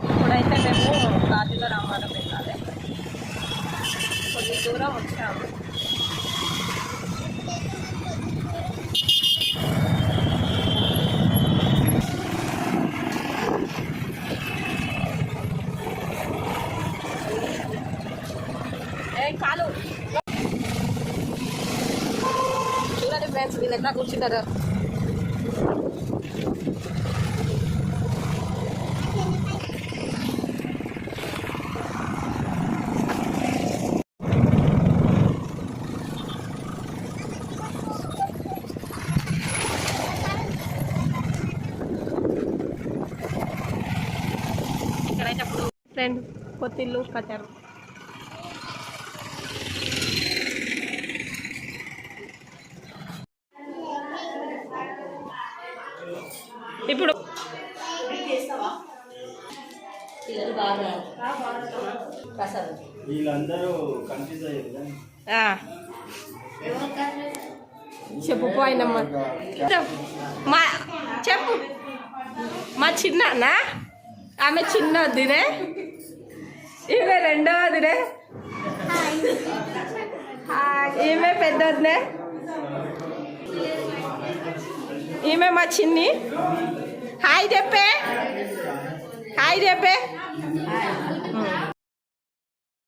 ఇప్పుడైతే మేము రాజుల రామారం వెళ్ళాలి. కొద్ది దూరం వచ్చాము. కాలు చూడండి ఫ్రెండ్స్, వీళ్ళు ఎట్లా కూర్చుంటారు. ఇక్కడైతే ఫ్రెండ్ కొత్తిల్లు కట్టారు. ఇప్పుడు వీళ్ళందరూ కన్ఫ్యూజ్ అయ్యారు. చెప్పు పోయినమ్మా, మా చెప్పు. మా చిన్ననా ఆమె చిన్నదినే, ఈమె రెండవదినే, ఈమె పెద్దదినే, ఈమె మా చిన్ని. హాయ్ చెప్పే, హాయ్ చెప్పే.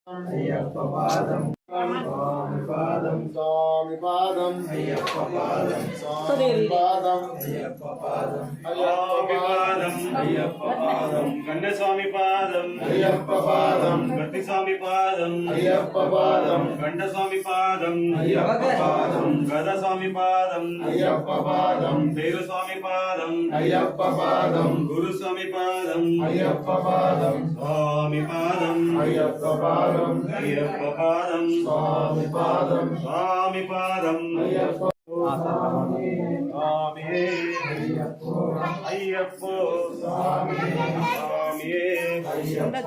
అయ్యప్ప పాదం స్వామి పాదం స్వామి పాదం అయ్యప్ప పాదం స్వామి పాదం అయ్యప్ప పాదం అయ్యప్ప పాదం అయ్యప్ప పాదం కన్నస్వామి పాదం అయ్యప్ప పాదం గట్టి స్వామి పాదం అయ్యప్ప పాదం కంఠస్వామి పాదం అయ్యప్ప పాదం గద స్వామి పాదం అయ్యప్ప పాదం పేరు స్వామి పాదం అయ్యప్ప పాదం గురు స్వామి పాదం అయ్యప్ప పాదం స్వామి పాదం అయ్యప్ప పాదం అయ్యప్ప పాదం స్వామి పాదం స్వామి పాదం అయ్యప్ప స్వామి అయ్యప్ప స్వామి అయ్యప్ప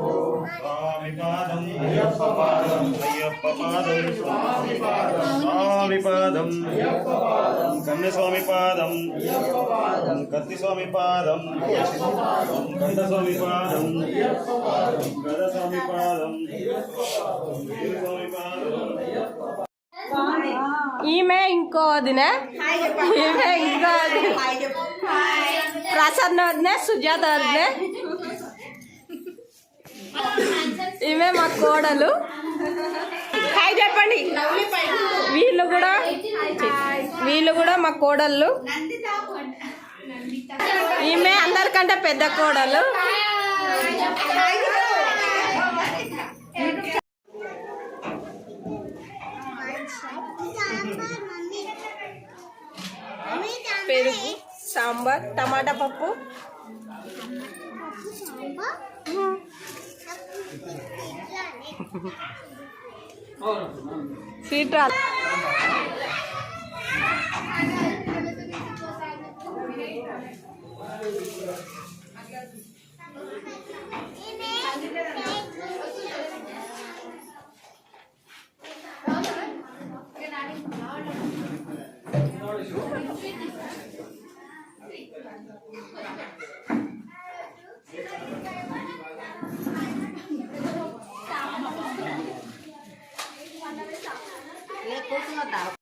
స్వామి పాదం అయ్యప్ప పాదం అయ్యప్ప పాదం స్వామి పాదం స్వామి పాదం అయ్యప్ప పాదం కన్యస్వామి పాదం అయ్యప్ప పాదం కత్తి స్వామి పాదం అయ్యప్ప పాదం కంఠ స్వామి పాదం అయ్యప్ప పాదం గద స్వామి పాదం అయ్యప్ప పాదం వీర స్వామి పాదం అయ్యప్ప. ఈమె ఇంకో వదినే, ఈమె ఇంకో వదినే, ప్రసన్న వదినే, సుజాత వదినే, ఈమె మా కోడలు. హాయ్ చెప్పండి. వీళ్ళు కూడా మా కోడళ్ళు. ఈమె అందరికంటే పెద్ద కోడలు. పెరుగు, సాంబార్, టమాటా పప్పు, స్వీట్ రాల్. కూర్చున్నా